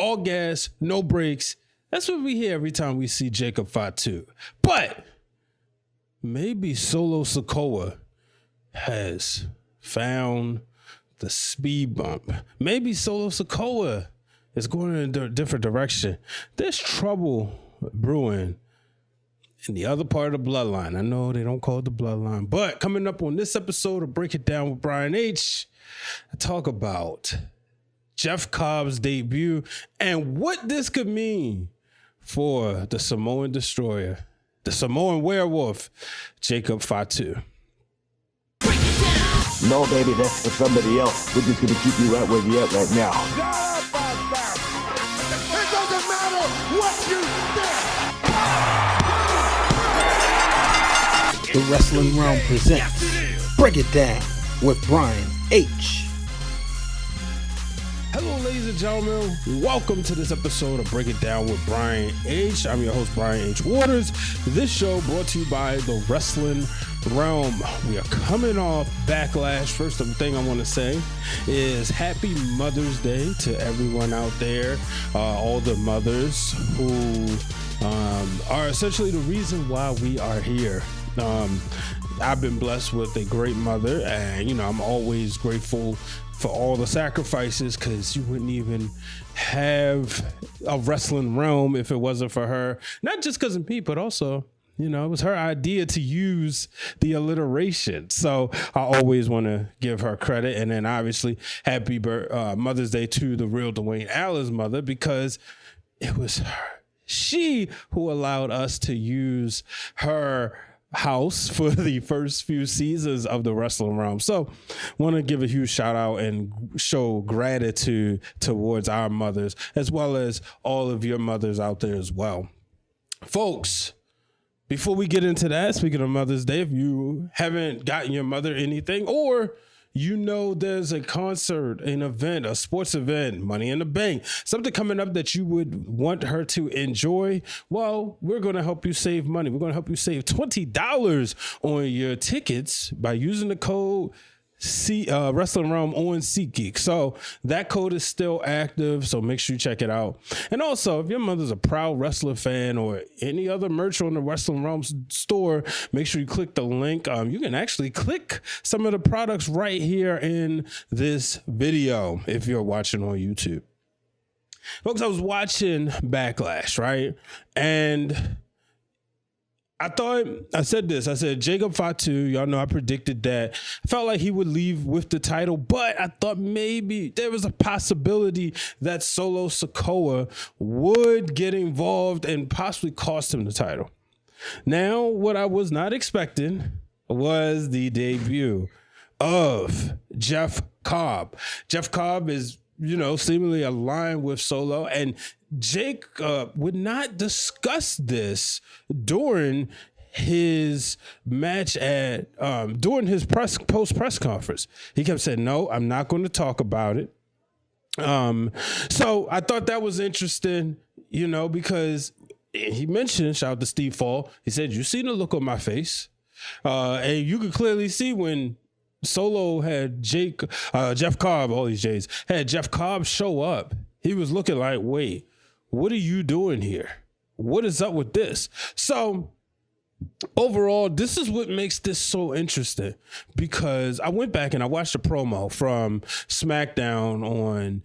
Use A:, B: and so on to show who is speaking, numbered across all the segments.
A: all gas, no brakes. That's what we hear every time we see Jacob Fatu. But maybe Solo Sikoa has found the speed bump. Maybe Solo Sikoa is going in a different direction. There's trouble brewing in the other part of the bloodline. I know they don't call it the bloodline, but coming up on this episode of Break It Down with Brian H., I talk about Jeff Cobb's debut and what this could mean for the Samoan destroyer, the Samoan werewolf, Jacob Fatu.
B: No, baby, that's for somebody else. We're just going to keep you right where you're at right now.
C: It doesn't matter what you think.
D: The Wrestling Realm presents Break It Down with Brian H.
A: Hello, ladies and gentlemen. Welcome to this episode of Break It Down with Brian H. I'm your host, Brian H. Waters. This show brought to you by the Wrestling Realm. We are coming off Backlash. First thing I want to say is Happy Mother's Day to everyone out there, all the mothers who are essentially the reason why we are here. I've been blessed with a great mother, and I'm always grateful for all the sacrifices, because you wouldn't even have a Wrestling Realm if it wasn't for her. Not just because of me, but also, it was her idea to use the alliteration. So I always want to give her credit. And then obviously happy Mother's Day to the real Dwayne Allen's mother, because it was she who allowed us to use her house for the first few seasons of the Wrestling Realm. So want to give a huge shout out and show gratitude towards our mothers, as well as all of your mothers out there as well. Folks, before we get into that, speaking of Mother's Day, if you haven't gotten your mother anything, or there's a concert, an event, a sports event, Money in the Bank, something coming up that you would want her to enjoy, well, we're going to help you save money. We're going to help you save $20 on your tickets by using the code Wrestling Realm on SeatGeek. So that code is still active, so make sure you check it out. And also, if your mother's a proud wrestler fan or any other merch on the Wrestling Realm store, make sure you click the link. You can actually click some of the products right here in this video if you're watching on YouTube. Folks, I was watching Backlash, right? And I said Jacob Fatu, y'all know I predicted that. I felt like he would leave with the title, but I thought maybe there was a possibility that Solo Sikoa would get involved and possibly cost him the title. Now, what I was not expecting was the debut of Jeff Cobb. Jeff Cobb is, seemingly aligned with Solo, and Jake would not discuss this during his match during his post press conference. He kept saying, "No, I'm not going to talk about it." So I thought that was interesting, because he mentioned, shout out to Steve Fall, he said, "You seen the look on my face," and you could clearly see when Solo had Jeff Cobb, all these J's, had Jeff Cobb show up, he was looking like, wait, what are you doing here? What is up with this? So overall, this is what makes this so interesting, because I went back and I watched a promo from SmackDown on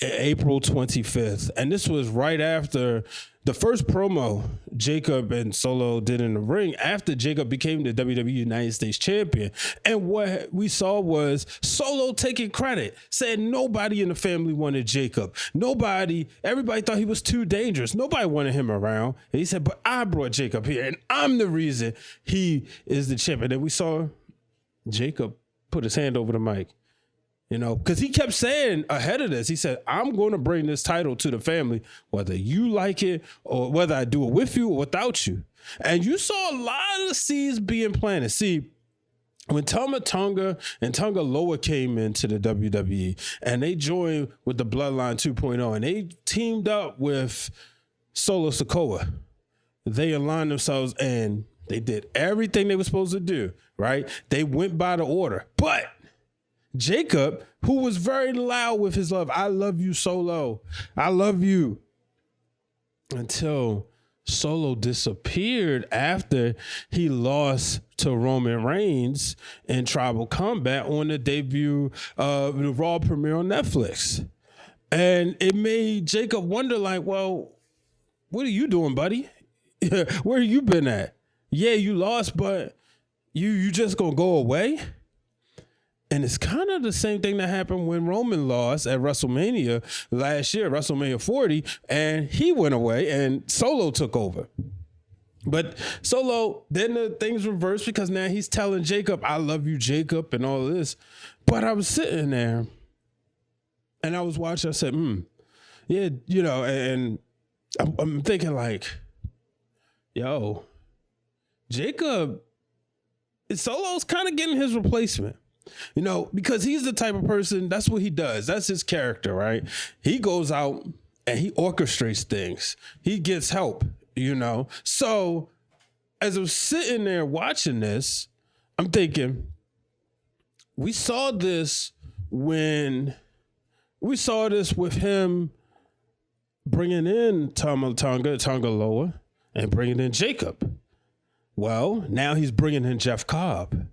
A: April 25th. And this was right after the first promo Jacob and Solo did in the ring after Jacob became the WWE United States champion. And what we saw was Solo taking credit, saying nobody in the family wanted Jacob. Everybody thought he was too dangerous. Nobody wanted him around. And he said, but I brought Jacob here and I'm the reason he is the champion. And we saw Jacob put his hand over the mic. Because he kept saying ahead of this, he said, I'm going to bring this title to the family, whether you like it or whether I do it with you or without you. And you saw a lot of seeds being planted. See, when Tama Tonga and Tonga Loa came into the WWE and they joined with the Bloodline 2.0 and they teamed up with Solo Sikoa, they aligned themselves and they did everything they were supposed to do, right? They went by the order. But Jacob, who was very loud with his love. I love you, Solo. I love you. Until Solo disappeared after he lost to Roman Reigns in Tribal Combat on the debut of the Raw premiere on Netflix. And it made Jacob wonder, like, well, what are you doing, buddy? Where you been at? Yeah, you lost, but you just gonna go away? And it's kind of the same thing that happened when Roman lost at WrestleMania last year, WrestleMania 40, and he went away and Solo took over. But Solo, then the things reversed because now he's telling Jacob, I love you, Jacob, and all of this. But I was sitting there and I was watching, I said, yeah, you know, and I'm thinking like, yo, Jacob, Solo's kind of getting his replacement. You know, because he's the type of person, that's what he does. That's his character, right? He goes out and he orchestrates things. He gets help, you know? So as I'm sitting there watching this, I'm thinking, we saw this with him bringing in Tonga Loa and bringing in Jacob. Well, now he's bringing in Jeff Cobb.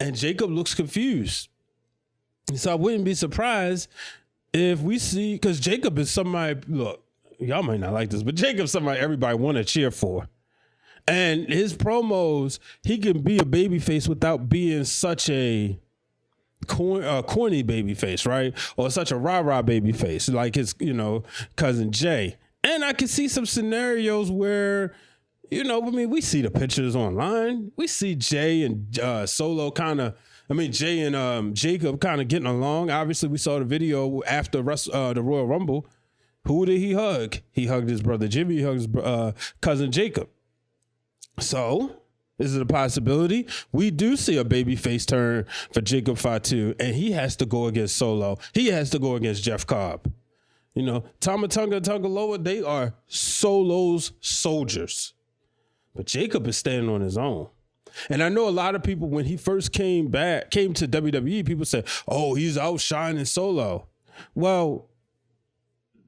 A: And Jacob looks confused. So I wouldn't be surprised if we see, because Jacob is somebody, look, y'all might not like this, but Jacob's somebody everybody want to cheer for. And his promos, he can be a babyface without being such a corny babyface, right? Or such a rah-rah babyface, like his, you know, cousin Jay. And I can see some scenarios where, you know, I mean, we see the pictures online. We see Jay and Solo Jay and Jacob kind of getting along. Obviously, we saw the video after the Royal Rumble. Who did he hug? He hugged his brother Jimmy. He hugged his cousin Jacob. So, is it a possibility? We do see a babyface turn for Jacob Fatu, and he has to go against Solo. He has to go against Jeff Cobb. You know, Tonga Loa, they are Solo's soldiers. But Jacob is standing on his own. And I know a lot of people, when he first came to WWE, people said, oh, he's outshining Solo. Well,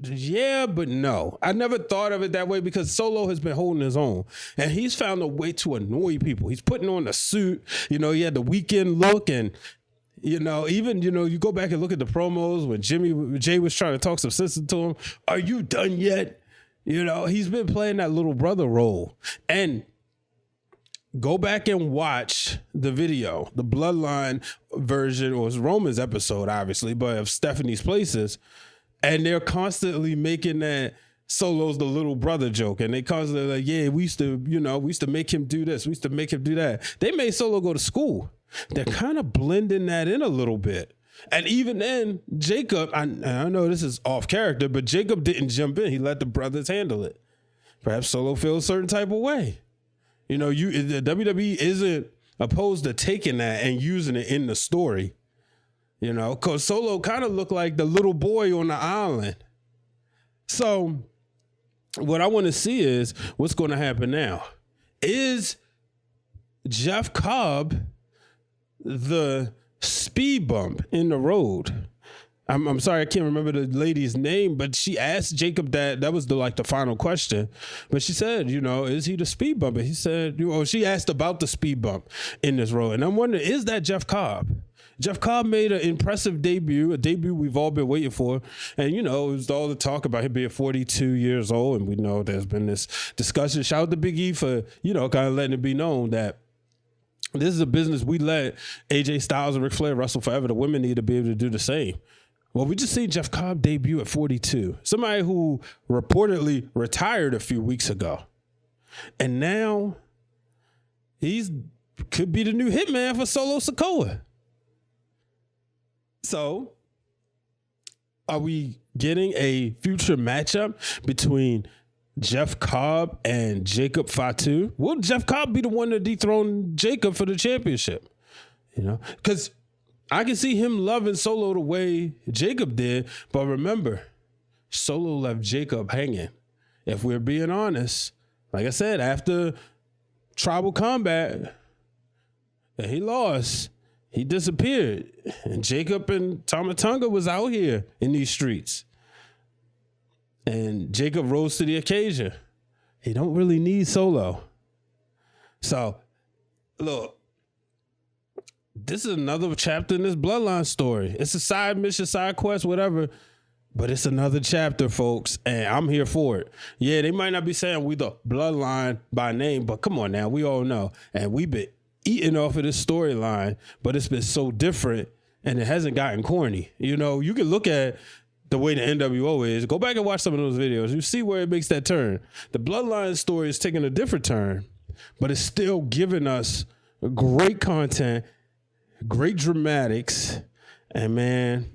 A: yeah, but no. I never thought of it that way because Solo has been holding his own. And he's found a way to annoy people. He's putting on a suit. You know, he had the weekend look. And, you know, even, you know, you go back and look at the promos when Jay was trying to talk some sense to him. Are you done yet? You know, he's been playing that little brother role. And go back and watch the video, the Bloodline version, or it's Roman's episode, obviously, but of Stephanie's Places. And they're constantly making that Solo's the little brother joke. And they constantly like, yeah, we used to make him do this. We used to make him do that. They made Solo go to school. They're kind of blending that in a little bit. And even then, Jacob, I know this is off character, but Jacob didn't jump in. He let the brothers handle it. Perhaps Solo feels a certain type of way. You know, the WWE isn't opposed to taking that and using it in the story. You know, because Solo kind of looked like the little boy on the island. So what I want to see is what's going to happen now. Is Jeff Cobb the speed bump in the road? I'm sorry, I can't remember the lady's name, but she asked Jacob that was the final question. But she said, you know, is he the speed bump? And he said, she asked about the speed bump in this road. And I'm wondering, is that Jeff Cobb? Jeff Cobb made an impressive debut, a debut we've all been waiting for. And, you know, it was all the talk about him being 42 years old. And we know there's been this discussion. Shout out to Big E for, you know, kind of letting it be known that this is a business we let AJ Styles and Ric Flair wrestle forever. The women need to be able to do the same. Well, we just seen Jeff Cobb debut at 42. Somebody who reportedly retired a few weeks ago. And now could be the new hitman for Solo Sikoa. So, are we getting a future matchup between Jeff Cobb and Jacob Fatu? Will Jeff Cobb be the one to dethrone Jacob for the championship? You know, because I can see him loving Solo the way Jacob did, but remember, Solo left Jacob hanging. If we're being honest, like I said, after Tribal Combat, and he lost, he disappeared. And Jacob and Tomatunga was out here in these streets. And Jacob rose to the occasion. He don't really need Solo. So, look, this is another chapter in this bloodline story. It's a side mission, side quest, whatever. But it's another chapter, folks, and I'm here for it. Yeah, they might not be saying we the bloodline by name, but come on now, we all know. And we've been eating off of this storyline, but it's been so different, and it hasn't gotten corny. You know, you can look at the way the NWO is. Go back and watch some of those videos. You see where it makes that turn. The bloodline story is taking a different turn, but it's still giving us great content, great dramatics, and man,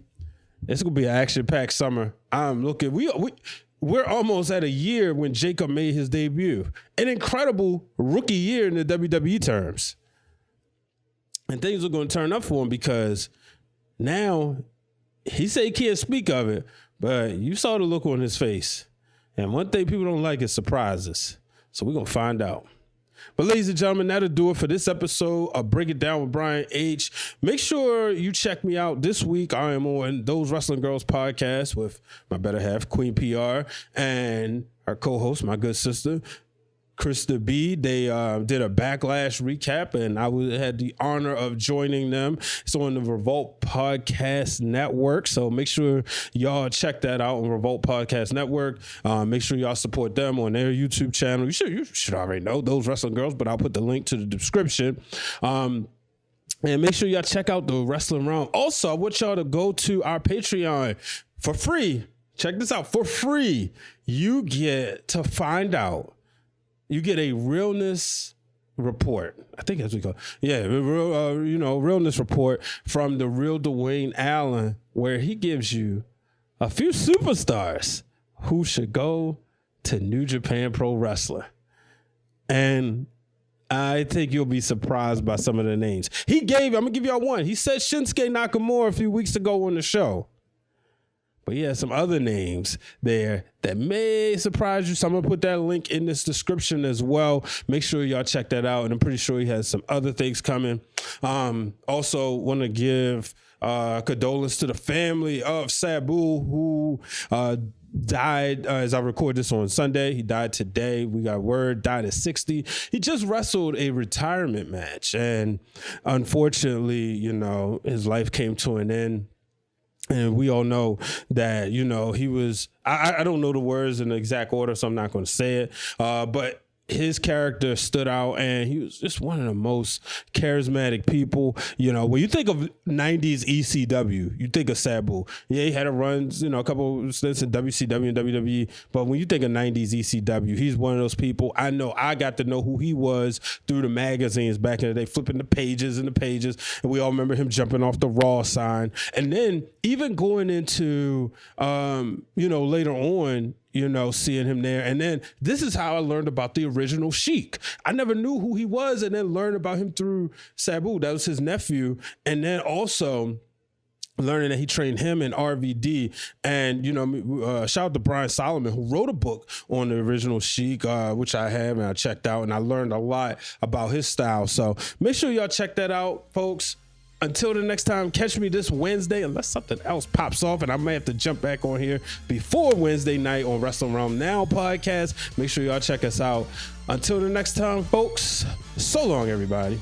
A: it's gonna be an action-packed summer. I'm looking. We're almost at a year when Jacob made his debut. An incredible rookie year in the WWE terms, and things are gonna turn up for him because now he said he can't speak of it, but you saw the look on his face. And one thing people don't like is surprises. So we're gonna find out. But ladies and gentlemen, that'll do it for this episode of Break It Down with Brian H. Make sure you check me out this week. I am on Those Wrestling Girls podcast with my better half, Queen PR, and our co-host, my good sister, Krista B. They did a Backlash recap, and I had the honor of joining them. It's on the Revolt Podcast Network, so make sure y'all check that out on Revolt Podcast Network. Make sure y'all support them on their YouTube channel. You should already know Those Wrestling Girls, but I'll put the link to the description. And make sure y'all check out the Wrestling Realm. Also, I want y'all to go to our Patreon for free. Check this out. For free, you get to find out. You get a realness report. I think that's what we call it. Yeah, realness report from the real Dwayne Allen, where he gives you a few superstars who should go to New Japan Pro Wrestling. And I think you'll be surprised by some of the names. I'm going to give y'all one. He said Shinsuke Nakamura a few weeks ago on the show. But he has some other names there that may surprise you. So I'm going to put that link in this description as well. Make sure y'all check that out. And I'm pretty sure he has some other things coming. Also want to give condolence to the family of Sabu, who died as I record this on Sunday. He died today. We got word, died at 60. He just wrestled a retirement match. And unfortunately, his life came to an end. And we all know that, he was, I don't know the words in the exact order, so I'm not going to say it. But his character stood out, and he was just one of the most charismatic people. When you think of 90s ECW, you think of Sabu. Yeah, he had a run, a couple stints in WCW and WWE. But when you think of 90s ECW, he's one of those people. I know I got to know who he was through the magazines back in the day, flipping the pages and the pages. And we all remember him jumping off the Raw sign. And then even going into, later on, seeing him there. And then this is how I learned about the original Sheik. I never knew who he was, and then learned about him through Sabu. That was his nephew. And then also learning that he trained him in RVD. And, shout out to Brian Solomon, who wrote a book on the original Sheik, which I have and I checked out, and I learned a lot about his style. So make sure y'all check that out, folks. Until the next time, catch me this Wednesday, unless something else pops off, and I may have to jump back on here before Wednesday night on Wrestling Realm Now podcast. Make sure y'all check us out. Until the next time, folks, so long, everybody.